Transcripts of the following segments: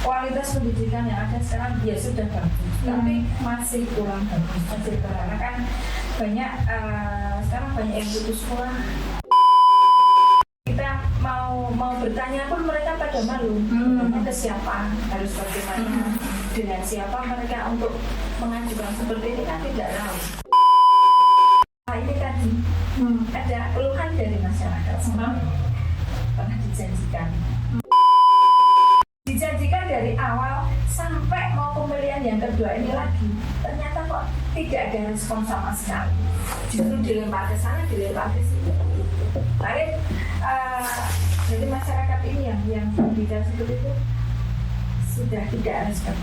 kualitas pendidikan yang ada sekarang ya sudah bagus, tapi masih kurang bagus, karena kan banyak sekarang banyak yang putus sekolah. Kita mau bertanya pun mereka pada malu, ke siapa, harus bagaimana, dengan siapa mereka untuk mengajukan seperti ini kan tidak tahu. Ini tadi ada keluhan dari masyarakat, pernah dijanjikan dari awal sampai mau pembelian yang kedua ini lagi, ternyata kok tidak ada respon sama sekali, justru dilempar ke sana, dilempar ke sini. Jadi masyarakat ini yang pendidikan seperti itu sudah tidak respon.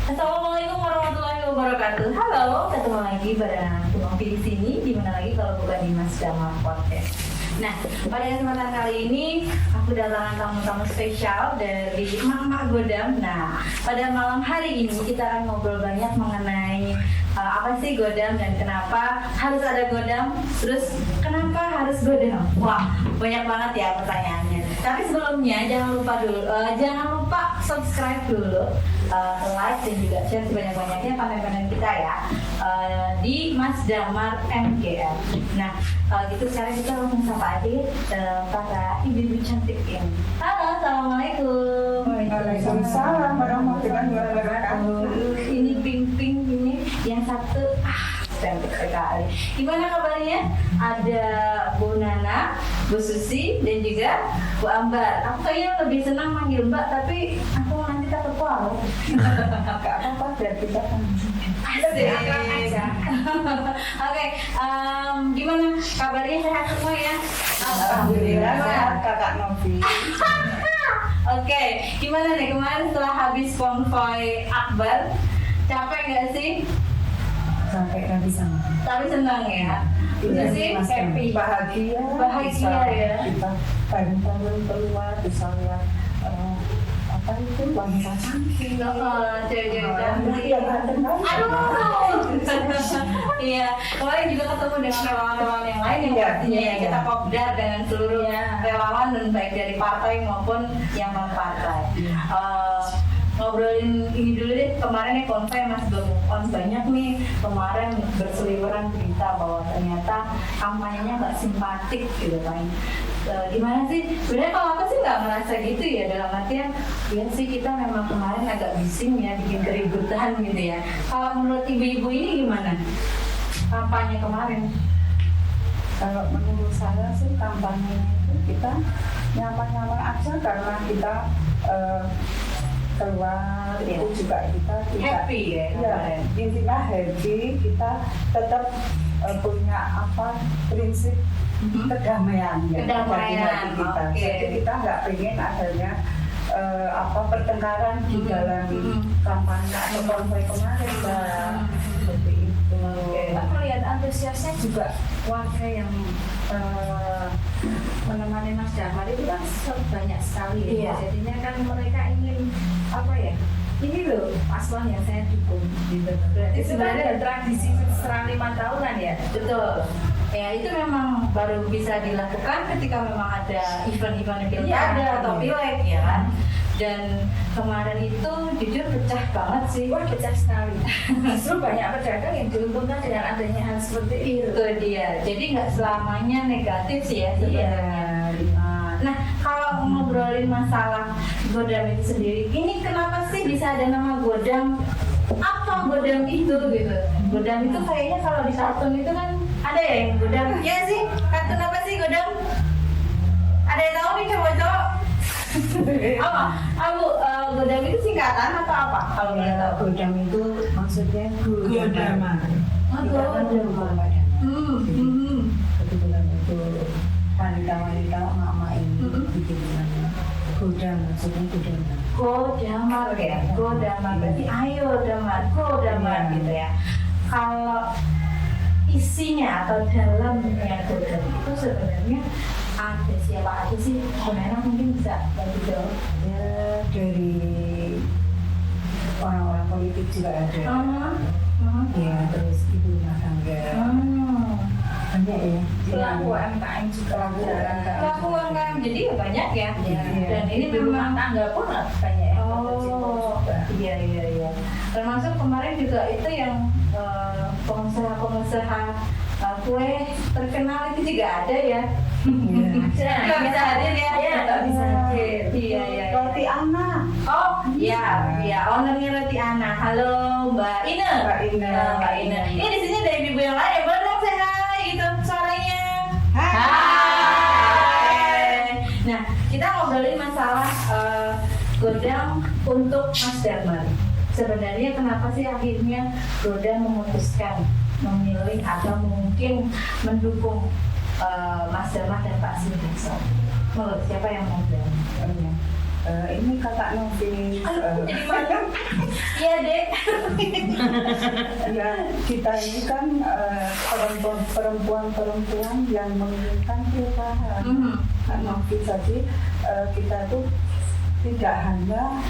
Assalamualaikum warahmatullahi wabarakatuh. Halo, ketemu lagi bareng aku Novi di sini. Di mana lagi kalau bukan di Mas Damar Podcast. Nah, pada kesempatan kali ini aku datangkan tamu-tamu spesial dari Mak Godam. Nah, pada malam hari ini kita akan ngobrol banyak mengenai apa sih Godam dan kenapa harus ada Godam. Terus kenapa harus Godam? Wah, banyak banget ya pertanyaannya. Tapi sebelumnya jangan lupa subscribe dulu, like dan juga share sebanyak-banyaknya konten-konten kita ya di Mas Damar MGR. Nah, kalau gitu sekarang kita langsung sapa aja para ibu-ibu cantik ini. Halo, assalamualaikum. Waalaikumsalam warahmatullahi wabarakatuh. Ini pink ini, yang satu cantik sekali. Gimana kabarnya? Ada Bu Nana, Bu Susi, dan juga Bu Ambar. Aku kayaknya lebih senang manggil Mbak, tapi aku nanti takut malu. Gak apa-apa, biar kita kan aja. Oke, gimana kabarnya, sehat semua ya? Alhamdulillah sehat Kakak Novi. Oke, gimana nih kemarin setelah habis konvoy Akbar, capek nggak sih? Sampai nggak bisa. Tapi senang ya. Itu sih happy, bahagia ya. Kita bangun keluar bisa lihat apa itu wanita cantik. Cewek-cewek cantik. Aduh. Iya, kemarin juga ketemu dengan relawan-relawan yang lain yang pastinya ya kita kopdar dengan seluruh relawan dan baik dari partai maupun yang non partai. Ngobrolin ini dulu deh, kemarin nih konvoy Mas Bang banyak nih kemarin berseliweran berita bahwa ternyata kampanyenya nggak simpatik gitu kan. Gimana sih? Sebenarnya kalau aku sih nggak merasa gitu ya, dalam artian ya sih kita memang kemarin agak bising ya bikin keributan gitu ya. Kalau menurut ibu-ibu ini gimana kampanye kemarin? Kalau menurut saya sih kampanye itu kita nyaman-nyaman aja karena kita keluar itu juga kita tidak happy ya, intinya happy, kita tetap punya prinsip kedamaian ya bagi hati kita. Jadi kita nggak pengen adanya pertengkaran di dalam kampanye atau konvoy kemarin, Mbak. Seperti itu. Mbak melihat antusiasnya juga warga yang menemani Mas Damar itu kan banyak sekali ya. Jadinya kan mereka ingin ini loh paslon yang saya dukung gitu. Berarti sebenarnya ada tradisi setelah 5 tahunan ya. Betul. Ya itu memang baru bisa dilakukan ketika memang ada event-event pilkada atau pileg ya kan. Dan kemarin itu jujur pecah banget sih. Wah, pecah sekali. Justru banyak pedagang yang diuntungkan dengan adanya hal seperti itu. Itu dia. Jadi nggak selamanya negatif sih ya sebenarnya. Nah, kalau ngobrolin masalah Godam itu sendiri, ini kenapa sih bisa ada nama Godam? Apa Godam itu gitu? Godam itu kayaknya kalau di kartun itu kan ada ya yang Godam. Ya sih, kartun apa sih Godam? Ada yang tahu nih coba-coba? Apa? Godam itu singkatan atau apa? Kalau nggak tahu. Godam itu maksudnya Godaman. Godaman. Godam, maksudnya Godam. Godamar ya, Godamar berarti ayo damar, Godamar gitu ya. Kalau isinya atau dalamnya Godam itu sebenarnya ada siapa aja sih? Sebenarnya mungkin bisa bantu jawab. Ya dari orang-orang politik juga ada. Ya terus ibu rumah tangga. Banyak ya. Pelaku UMKM juga ada. Pelaku UMKM jadi ya banyak ya. Iya. Dan ini Di rumah memang tangga pun banyak yang bekerja juga. iya. Termasuk kemarin juga itu yang pengusaha-pengusaha kue terkenal itu juga ada ya. Nggak bisa hadir ya? Iya, nggak bisa hadir. Iya. Roti Ana. Oh, iya, ownernya Roti Ana. Halo, Mbak Ine. Mbak Ine. Ini di sini ada ibu yang lain. Boleh dong saya hai gitu suaranya. Hai. Nah, kita ngobrolin masalah Godam untuk Mas Damar. Sebenarnya kenapa sih akhirnya Godam memutuskan memilih atau mungkin mendukung Mas Damar dan Pak Sunarso? Menurut siapa yang mau bilang? Ini kakak Novi. Jadi malu. Iya dek. Ya kita ini kan perempuan-perempuan yang menginginkan perubahan. Kak Novi, jadi kita tuh tidak hanya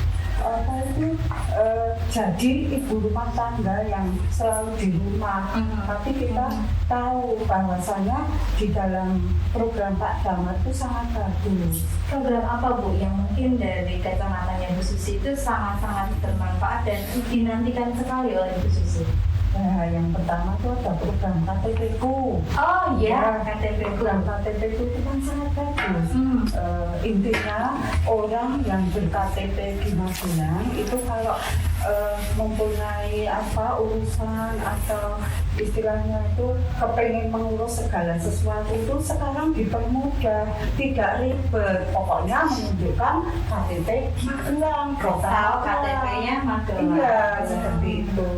jadi ibu rumah tangga yang selalu di rumah, tapi kita tahu bahwasanya di dalam program Pak Damar itu sangat bagus. Program apa Bu yang mungkin dari kacamatanya Bu Susi itu sangat-sangat bermanfaat dan dinantikan sekali oleh Bu Susi? Nah, yang pertama itu ada program KTP-ku. Oh iya, KTP Program KTP-ku itu kan sangat bagus. Intinya orang yang ber-KTP di Magelang itu kalau mempunyai urusan atau istilahnya itu kepengen mengurus segala sesuatu itu sekarang dipermudah, tidak ribet. Pokoknya menunjukkan KTP Magelang, Tahu KTP-nya Magelang. Iya, seperti itu.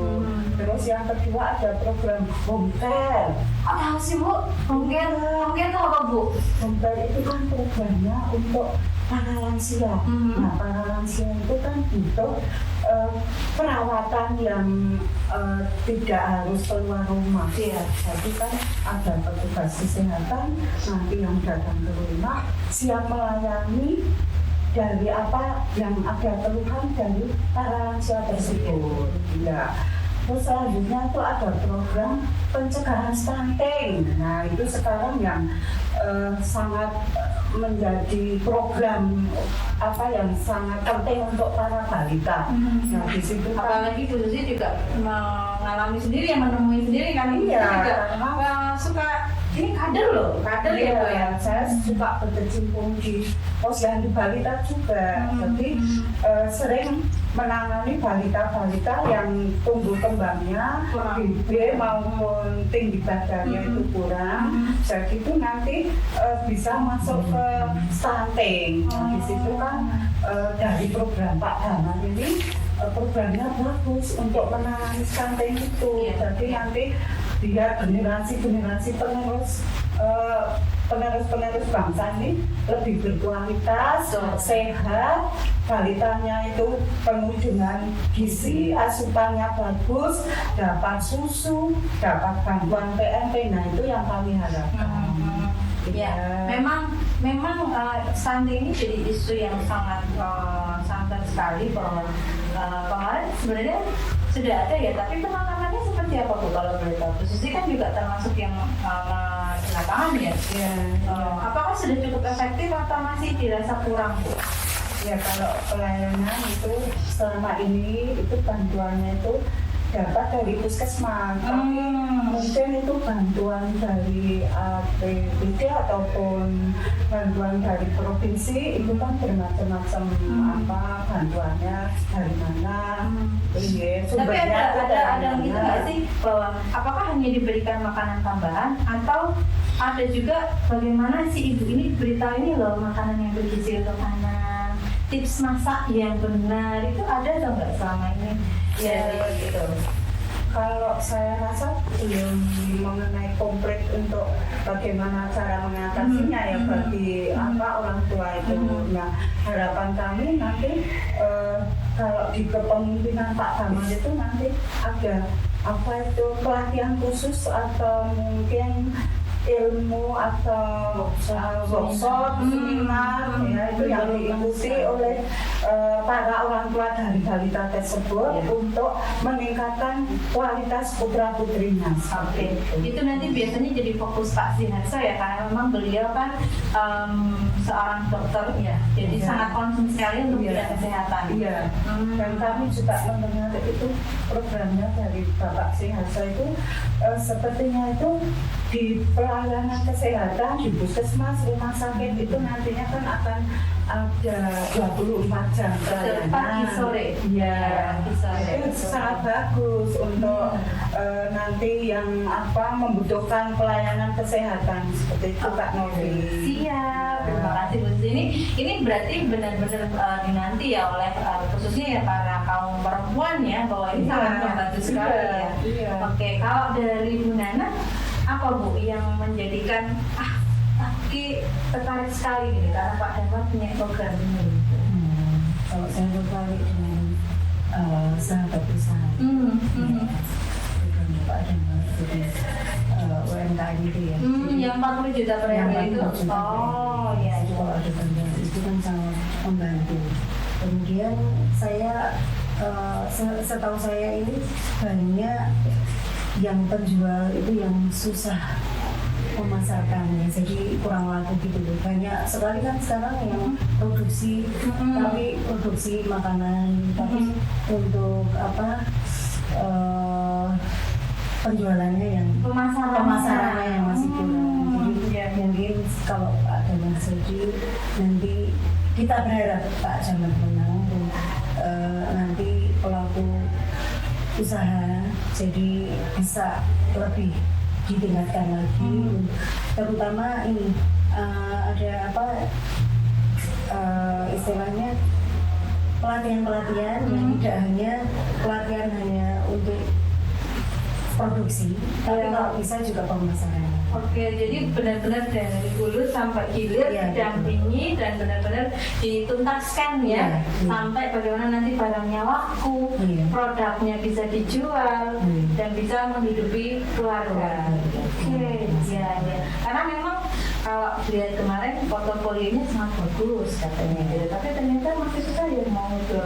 Terus yang kedua ada program home care. Oh tahu sih Bu, mungkin itu apa Bu? Home care itu kan programnya untuk para lansia. Nah, para lansia itu kan butuh perawatan yang tidak harus keluar rumah. Iya. Jadi kan ada petugas kesehatan nanti yang datang ke rumah siap melayani dari apa yang ada keluhan dari para lansia tersebut. Ya. Terus selanjutnya itu ada program pencegahan stunting. Nah itu sekarang yang sangat menjadi program yang sangat penting untuk para balita. Nah di situ kan Apalagi Bu Susi juga mengalami sendiri, menemui sendiri kan. Iya. Kita juga suka ini kader loh, kader ya Bu ya. Saya suka berkecimpung di posyandu balita juga. Jadi sering menangani balita-balita yang tumbuh kembangnya bibir maupun tinggi badannya itu kurang. Jadi itu nanti bisa masuk ke stunting. Nah, di situ kan dari program Pak Damar ini programnya bagus untuk menangani stunting itu. Jadi nanti biar generasi penerus bangsa ini lebih berkualitas, sehat, balitanya itu penuh dengan gizi, asupannya bagus, dapat susu, dapat bantuan PMP. Nah itu yang kami harapkan. Ya, memang stunting ini jadi isu yang sangat sangat sekali bahwa kemarin sebenarnya sudah ada ya, tapi penanganannya seperti apa Bu kalau boleh tahu? Bu Susi kan juga termasuk yang di lapangan ya. Apakah sudah cukup efektif atau masih dirasa kurang Bu? Ya kalau pelayanan itu selama ini itu bantuannya itu dapat dari puskesmas, tapi mungkin itu bantuan dari APBD ataupun bantuan dari provinsi itu kan bermacam-macam bantuannya dari mana. Tapi ada gitu nggak sih bahwa apakah hanya diberikan makanan tambahan atau ada juga bagaimana si ibu ini beritahu ini loh makanan yang bergizi untuk anak, tips masak yang benar itu ada atau nggak selama ini? Ya gitu. Kalau saya rasa belum mengenai komplit untuk bagaimana cara mengatasinya ya bagi orang tua itu. Nah, harapan kami nanti kalau di kepemimpinan Pak Damal itu nanti ada pelatihan khusus atau mungkin ilmu atau workshop, seminar ya itu yang diikuti oleh para orang tua dari balita tersebut untuk meningkatkan kualitas putra putrinya. Oke, itu nanti biasanya jadi fokus Pak Siharso ya, karena memang beliau kan seorang dokter ya, jadi sangat concern sekali untuk bidang kesehatan. Iya. Dan kami juga mendengar itu programnya dari Bapak Siharso itu sepertinya itu di pelayanan kesehatan di puskesmas, rumah sakit itu nantinya kan akan ada 24 jam pelayanan. Pagi sore. Iya. Pagi sore. Itu sangat bagus untuk nanti yang membutuhkan pelayanan kesehatan seperti itu Kak Novi. Siap, terima kasih Bu Sini. Ini berarti benar-benar dinanti ya oleh khususnya ya para kaum perempuan ya, bahwa ini sangat membantu sekali ya. Iya. Oke, kalau dari Bu Nana, apa Bu yang menjadikan Aki tertarik sekali gitu karena Pak Damal punya program ini? Kalau saya tertarik dengan sahabat usaha, program Pak Damal jadi UMKM itu ya. Yang 40 juta per hari itu? Oh iya. Kalau ada bantuan itu kan sangat membantu. Kemudian saya setahu saya ini banyak yang penjual itu yang susah memasarkannya, jadi kurang laku gitu loh. Banyak sekali kan sekarang yang produksi, tapi produksi makanan, tapi untuk penjualannya yang pemasarannya yang masih kurang. Jadi mungkin kalau ada jadi nanti kita berharap Pak Damal menang nanti pelaku usaha jadi bisa lebih ditingkatkan lagi, terutama ini ada istilahnya pelatihan yang tidak hanya pelatihan hanya untuk produksi, tapi kalau bisa juga pemasaran. Oke, jadi benar-benar dari hulu sampai hilir didampingi dan benar-benar dituntaskan ya, sampai bagaimana nanti barangnya laku, produknya bisa dijual dan bisa menghidupi keluarga. Oke, ya. Karena memang kalau lihat kemarin portofolionya sangat bagus katanya, gitu. Tapi ternyata masih susah ya mau ke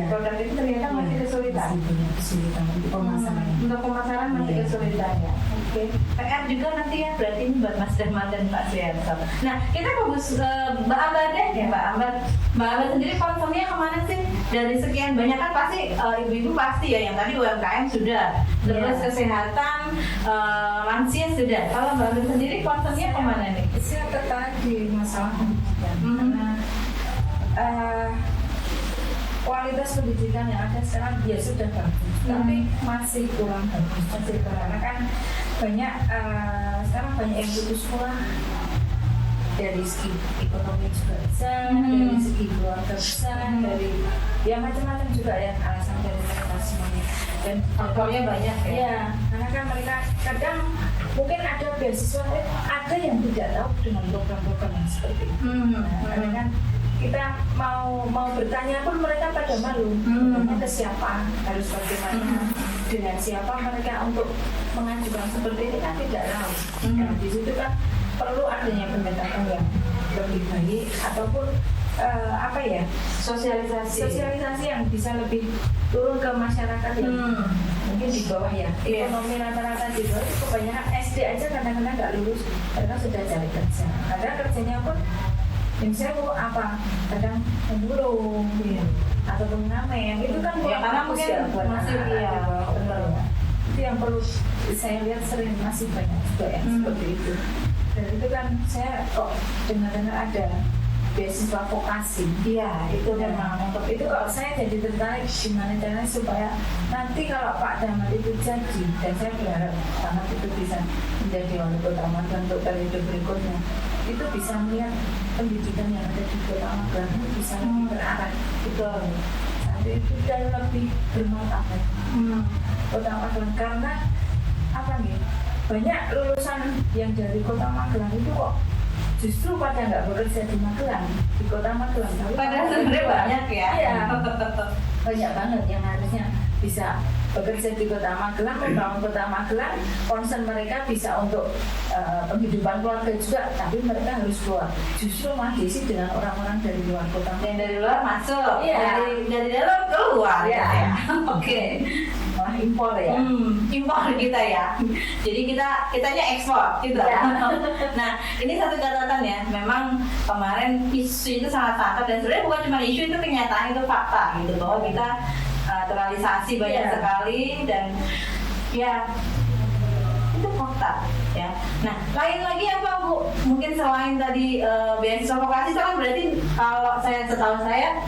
produk itu, ternyata masih kesulitan. Kesulitan untuk pemasaran. Untuk pemasaran masih kesulitan ya. Oke. PR juga nanti ya, berarti ini buat Mas Damal dan Pak Siharso. Nah, kita fokus Mbak Ambar deh ya, Mbak Ambar. Mbak Ambar sendiri konsumnya kemana sih? Dari sekian banyak kan pasti ibu-ibu pasti ya, yang tadi UMKM sudah, terus kesehatan, lansia sudah. Kalau Mbak Ambar sendiri konsumnya kemana nih? Saya tertarik di masalah pendidikan karena kualitas pendidikan yang ada sekarang ya sudah bagus, tapi masih kurang bagus, karena kan banyak sekarang banyak yang putus sekolah dari segi ekonomi juga bisa, dari segi keluarga bisa, dari ya macam-macam juga ya alasan dari mereka semuanya. Dan faktornya banyak ya, karena kan mereka kadang mungkin ada beasiswa, ada yang tidak tahu dengan program-program yang seperti itu. Karena kan kita mau bertanya pun mereka pada malu, ke siapa, harus bagaimana, dengan siapa mereka untuk mengajukan seperti ini kan tidak tahu. Nah, di situ kan perlu adanya pendekatan yang lebih baik ataupun sosialisasi yang bisa lebih turun ke masyarakat yang mungkin di bawah ya. Ekonomi rata-rata di bawah itu kebanyakan SD aja kadang-kadang nggak lulus karena sudah cari kerja. Kadang kerjanya pun misalnya kadang memulung atau pengamen itu kan karena mungkin masih benar. Itu yang perlu saya lihat sering masih banyak juga yang seperti itu. Dan itu kan saya dengar-dengar ada beasiswa vokasi. Iya, itu memang untuk itu kalau saya jadi tertarik gimana caranya supaya nanti kalau Pak Damal itu jadi, dan saya berharap sangat itu bisa menjadi wali kota Magelang untuk periode berikutnya, itu bisa melihat pendidikan yang ada di kota Magelang itu bisa lebih terarah gitu. Nanti itu dan lebih bermanfaat kota Magelang karena banyak lulusan yang dari kota Magelang itu kok justru pada nggak bekerja di Magelang, di kota Magelang. Tapi Padahal sebenarnya banyak ya. Iya, banyak banget yang harusnya bisa bekerja di kota Magelang, membangun kota Magelang. Concern mereka bisa untuk penghidupan keluarga juga, tapi mereka harus keluar. Justru malah diisi dengan orang-orang dari luar kota. Yang dari luar masuk, Iya. dari dalam keluar. Iya. gitu ya. Oke. Malah impor ya. Impor kita ya. Jadi kitanya ekspor gitu. Iya. Nah, ini satu catatan ya. Memang kemarin isu itu sangat sangat dan sebenarnya bukan cuma isu, itu kenyataan, itu fakta gitu bahwa kita naturalisasi banyak Iya. sekali dan ya itu fakta ya. Nah, lain lagi apa Bu? Mungkin selain tadi beasiswa vokasi itu kan berarti kalau setahu saya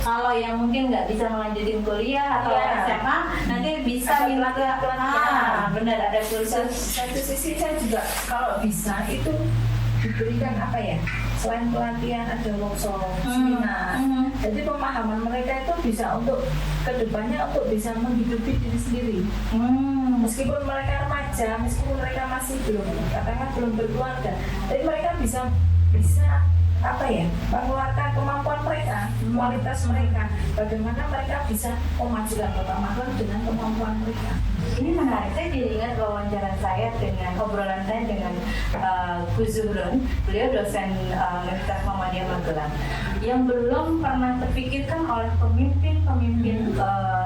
kalau yang mungkin nggak bisa melanjutin kuliah atau Iya. SMA nanti bisa Ada minta pelatihan. benar ada kursus. Satu sisi saya juga kalau bisa itu diberikan apa ya, selain pelatihan ada workshop, seminar. Jadi pemahaman mereka itu bisa untuk kedepannya untuk bisa menghidupi diri sendiri. Meskipun mereka remaja, meskipun mereka masih belum katakan belum berkeluarga, tapi mereka bisa apa ya, mengeluarkan kemampuan mereka, kualitas mereka, bagaimana mereka bisa memajukan kota Magelang dengan kemampuan mereka. Ini menarik, saya jadi ingat wawancara saya dengan obrolan saya dengan Gus Zuhrun, beliau dosen Universitas Muhammadiyah Magelang, yang belum pernah terpikirkan oleh pemimpin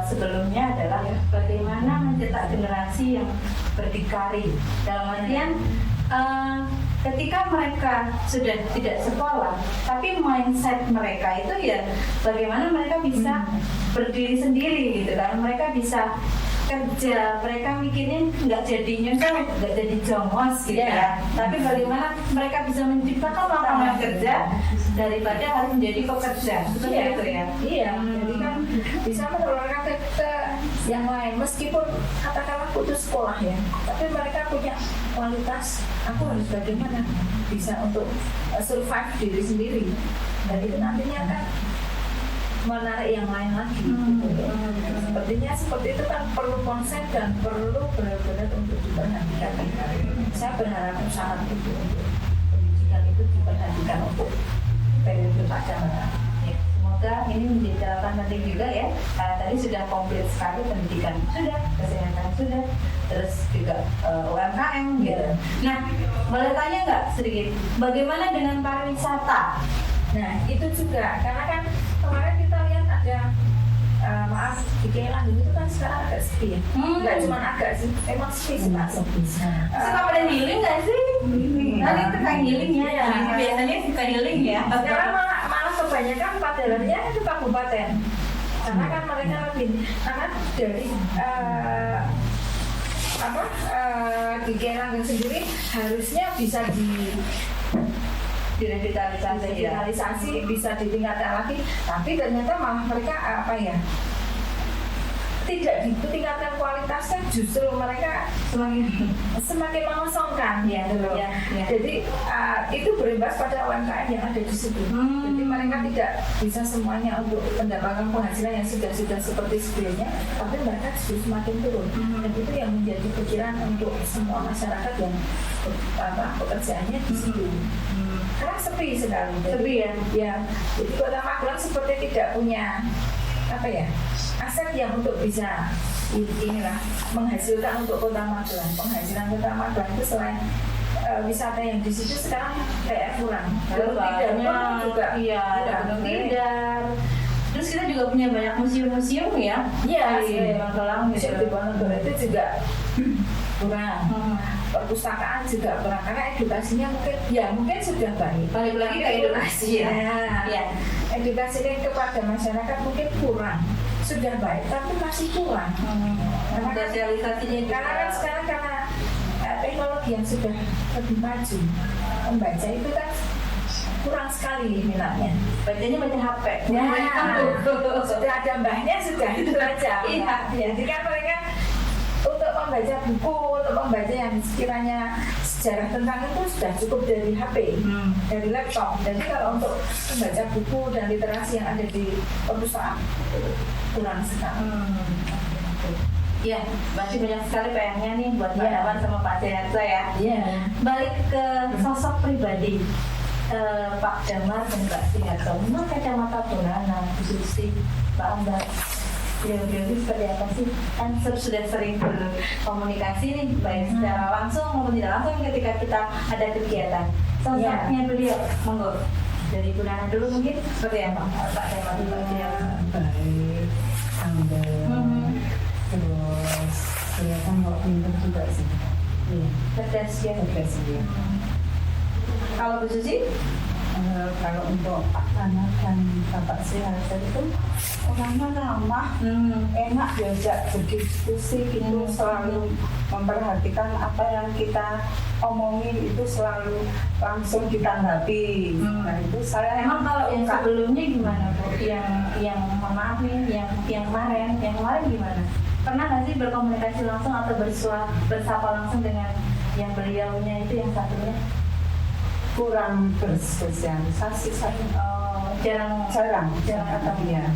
sebelumnya adalah bagaimana mencetak generasi yang berdikari. Dalam artian ketika mereka sudah tidak sekolah, tapi mindset mereka itu ya bagaimana mereka bisa berdiri sendiri gitu kan, mereka bisa kerja, mereka mikirnya nggak jadi nyusul, nggak jadi jongos gitu ya, tapi bagaimana mereka bisa menciptakan lapangan kerja daripada harus menjadi pekerja, seperti itu ya. Iya, jadi kan bisa menularkan ke yang lain, meskipun katakanlah putus sekolah ya, tapi mereka punya kualitas, aku harus bagaimana bisa untuk survive diri sendiri, dan itu nantinya kan menarik yang lain lagi. Sepertinya seperti itu kan perlu konsep dan perlu benar-benar untuk diperhatikan. Saya berharap sangat itu untuk pendidikan itu diperhatikan untuk periode pada Ya, semoga ini menjadi catatan penting juga ya. Tadi sudah komplit sekali pendidikan sudah, kesehatan sudah, terus juga UMKM gitu. Nah, boleh tanya nggak sedikit, bagaimana dengan pariwisata? Nah, itu juga karena kan kemarin kita lihat ada maaf di Kelang itu kan sekarang agak sepi ya. Nggak cuma agak sih, emang sepi sih Pak. Suka pada healing nggak sih? Nanti suka healing ya, Iya. biasanya suka healing ya. Sekarang malah kebanyakan padelannya itu kabupaten. Karena kan mereka lebih karena dari di Kelang sendiri harusnya bisa direvitalisasi, bisa ditingkatkan lagi, tapi ternyata malah mereka apa ya, tidak ditingkatkan kualitasnya, justru mereka semakin mengosongkan ya, ya. Jadi itu berimbas pada UMKM yang ada di situ. Jadi mereka tidak bisa semuanya untuk mendapatkan penghasilan yang sudah seperti sebelumnya, tapi mereka justru semakin turun. Dan itu yang menjadi pikiran untuk semua masyarakat yang pekerjaannya di situ. Karena sepi sekali. Sepi ya. Ya, jadi kota Magelang seperti tidak punya apa ya, aset yang untuk bisa inilah menghasilkan untuk kota Magelang. Penghasilan kota Magelang itu selain wisata yang di situ sekarang kayak kurang. Lalu tidaknya juga iya, tidak. Terus kita juga punya banyak museum-museum ya. Iya, di Magelang museum di Ponorogo itu juga kurang. Perpustakaan juga kurang karena edukasinya mungkin sudah baik. Balik lagi ke edukasi ya. Ya. Edukasinya kepada masyarakat mungkin kurang. Sudah baik tapi masih kurang. Sosialisasinya juga. Karena kan sekarang karena teknologi yang sudah lebih maju, membaca itu kan kurang sekali minatnya. Bacanya baca HP. Sudah ada mbahnya sudah itu aja. Iya. Jadi kan mereka untuk membaca buku, untuk membaca yang sekiranya sejarah tentang itu sudah cukup dari HP, dari laptop. Jadi kalau untuk membaca buku dan literasi yang ada di perpustakaan kurang sekali. Iya, masih banyak sekali PR-nya nih buat Pak Iya. Daman sama Pak Seharso ya. Iya. Balik ke sosok pribadi Pak Damar dan Pak Seharso, menurut kacamata Bu Nana, Bu Susi, Pak Ambar, beliau-beliau ini seperti apa sih? Kan sudah sering berkomunikasi nih, baik secara langsung maupun tidak langsung ketika kita ada kegiatan. Sosoknya beliau, monggo. Dari Bu Nana dulu mungkin seperti apa Pak Damar dan Pak Seharso? Baik, humble, terus kelihatan kok pintar juga sih. Iya, Cerdas ya. cerdas dia. Kalau Bu Susi? Kalau untuk Pak Nana dan Bapak Seharso itu orangnya ramah, enak diajak berdiskusi gitu, selalu memperhatikan apa yang kita omongin itu selalu langsung ditanggapi. Nah itu saya Emang kalau yang suka. sebelumnya gimana Bu? Yang mohon maaf nih, yang kemarin gimana? Pernah nggak sih berkomunikasi langsung atau bersapa langsung dengan yang beliaunya itu yang satunya? kurang bersosialisasi saya. Oh, jarang ketemu ya.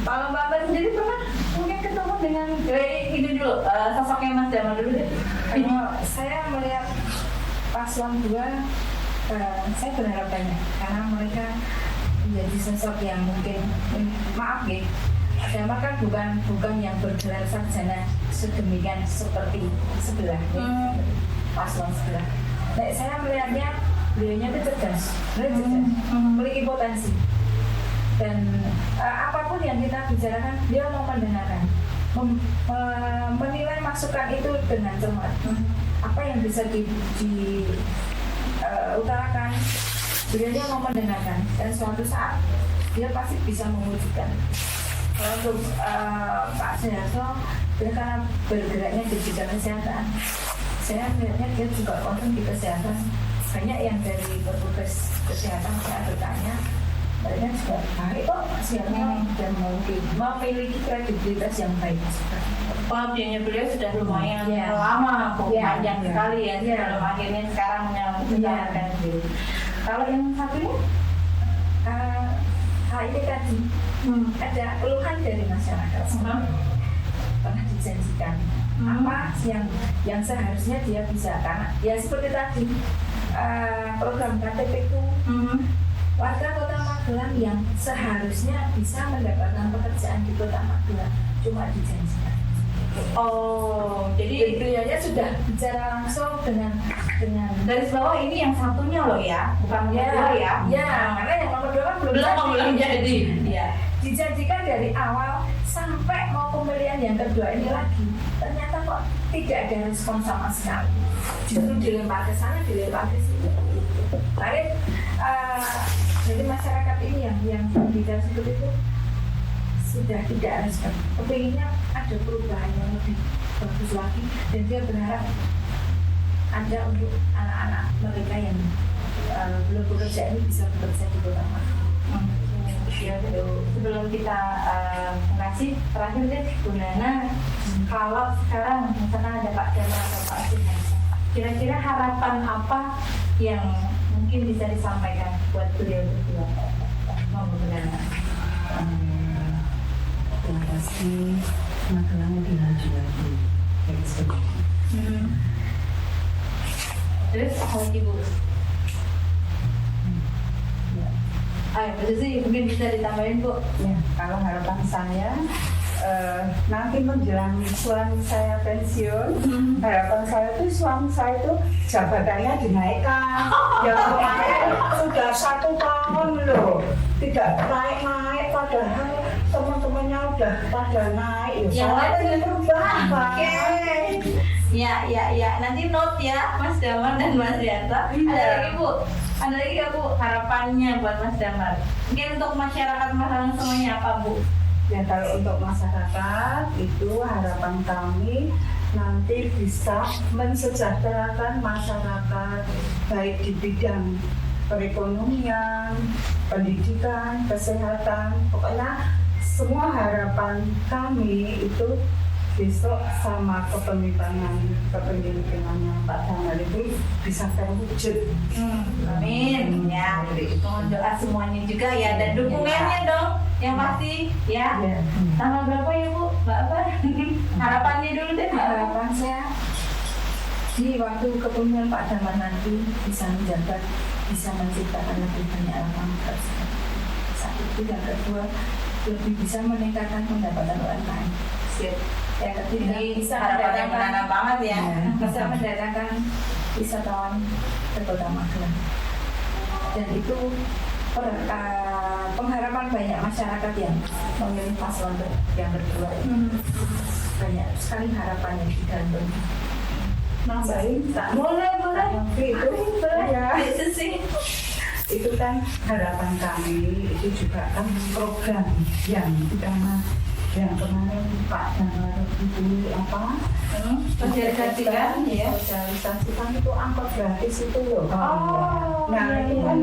Kalau Mbak Bar sendiri pernah mungkin ketemu dengan ini dulu sosoknya Mas Damar dulu deh. Kalau saya melihat paslon 2, saya berharap banyak karena mereka menjadi sosok yang mungkin maaf ya. Damar kan bukan yang bergelar sarjana sedemikian seperti sebelah ya, paslon sebelah. Nah, saya melihatnya beliaunya itu cerdas, memiliki potensi. Dan apapun yang kita bicarakan, dia mau mendengarkan, menilai masukan itu dengan cermat. Apa yang bisa diutarakan, beliaunya mau mendengarkan, dan suatu saat dia pasti bisa mewujudkan. Kalau untuk Pak Seharso, dia karena bergeraknya di bidang kesehatan, saya melihatnya dia juga konsen di kesehatan. Banyak yang dari petugas kesehatan saya bertanya, mereka juga baik kok hasilnya dan memiliki kredibilitas yang baik. Pengabdiannya beliau sudah lumayan Iya. lama, Bu, Iya, panjang iya. sekali ya, Iya. sebelum akhirnya sekarang menyelamatkan diri. Kalau yang satunya, Hal ini tadi ada keluhan dari masyarakat, pernah dijanjikan apa yang seharusnya dia bisa, karena ya seperti tadi program KTP itu warga Kota Magelang yang seharusnya bisa mendapatkan pekerjaan di Kota Magelang cuma dijanjikan. oh, Jadi jadi beliaunya sudah bicara langsung dengan garis bawah ini yang satunya loh ya, bukan yang kedua ya. ya, karena yang nomor 2 kan belum jadi. Iya. dijanjikan dari awal sampai mau pemilihan yang kedua ini lagi, ternyata kok tidak ada respon sama sekali, justru dilempar ke sana, dilempar ke sini. Jadi masyarakat ini yang bicara seperti itu sudah tidak respon, kepinginnya ada perubahan yang lebih bagus lagi, dan dia berharap ada untuk anak-anak mereka yang belum bekerja ini bisa bekerja di Kota Magelang. Sebelum kita ngasih terakhir deh Bu Nana, kalau sekarang misalnya ada Pak Damar atau Pak Seharso, kira-kira harapan apa yang mungkin bisa disampaikan buat beliau berdua? Mau Bu Nana? Yang pasti Magelang lebih maju lagi dari sebelumnya. Terus apa lagi Bu? Ayo, betul sih, mungkin bisa ditambahin Bu. Ya, kalau harapan saya nanti menjelang suami saya pensiun, harapan saya itu suami saya itu jabatannya dinaikkan. Yang kemarin sudah 1 tahun loh, tidak naik-naik, padahal teman-temannya udah pada naik. Yang lain ingin berubah, Pak. Ya, nanti note ya Mas Damar dan Mas Seharso. Ada lagi Bu? Ada lagi nggak Bu harapannya buat Mas Damar? Mungkin untuk masyarakat Magelang semuanya apa Bu? Ya, kalau untuk masyarakat itu harapan kami nanti bisa mensejahterakan masyarakat baik di bidang perekonomian, pendidikan, kesehatan, pokoknya semua harapan kami itu besok sama kepemimpinannya Pak Damar itu bisa terwujud. Amin ya. Mohon doa semuanya juga ya dan dukungannya dong yang pasti ya. Tanggal berapa ya Bu? Mbak apa? Harapannya dulu deh Mbak. Harapan saya di waktu kepemimpinan Pak Damar nanti bisa menjaga, bisa menciptakan lebih banyak lapangan kerja. Satu itu, yang kedua lebih bisa meningkatkan pendapatan UMKM. Sip. Yang ketiga Ini bisa harapan yang menanam banget ya. bisa mendatangkan wisatawan ke Kota Magelang. Dan itu pengharapan banyak masyarakat yang memilih paslon yang berdua ini. Banyak sekali harapan yang digantung. Nambahin tak Boleh. itu ya. Itu sih. Itu kan harapan kami, itu juga kan program yang utama yang kemarin Pak Damar itu apa? Sosialisasikan ya. Sosialisasikan itu angkot gratis itu loh. Oh, Nah iya, itu kan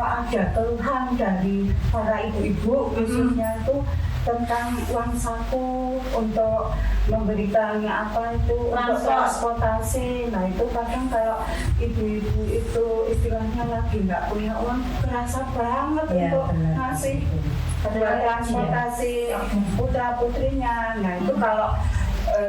ada keluhan dari para ibu-ibu khususnya itu tentang uang saku untuk memberikan apa itu untuk transportasi. Nah itu kadang kalau ibu-ibu itu istilahnya lagi nggak punya uang, kerasa banget untuk ngasih buat transportasi putra putrinya. Nah itu kalau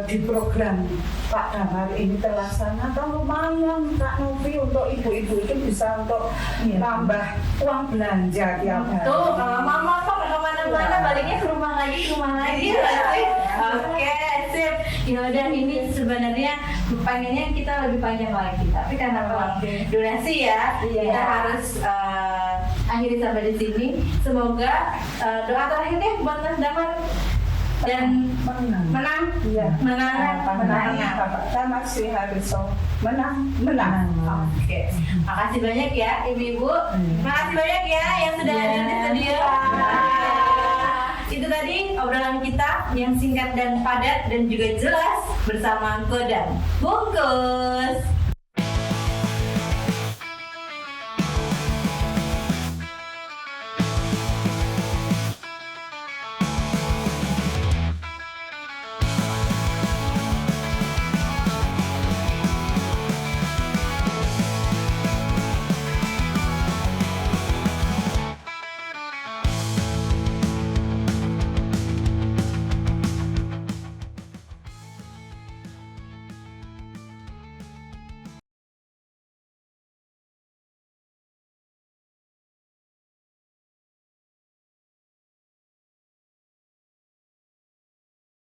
di program Pak Damar ini terlaksana kan lumayan Kak Novi untuk ibu-ibu itu bisa untuk nambah uang belanja tiap hari. Tuh, kalau mama kok kemana-mana baliknya ke rumah lagi Oke, sip. Ya udah ini sebenarnya pengennya kita lebih panjang lagi, tapi karena memang durasi ya, kita harus akhiri sampai di sini. Semoga doa terakhir deh buat Mas Damar dan menang. Iya. Menang. Bapak Damar sih harus menang. Oke, makasih banyak ya ibu-ibu. Makasih banyak ya yang sudah hadir di studio. Itu tadi obrolan kita yang singkat dan padat dan juga jelas bersama Kodam Bungkus.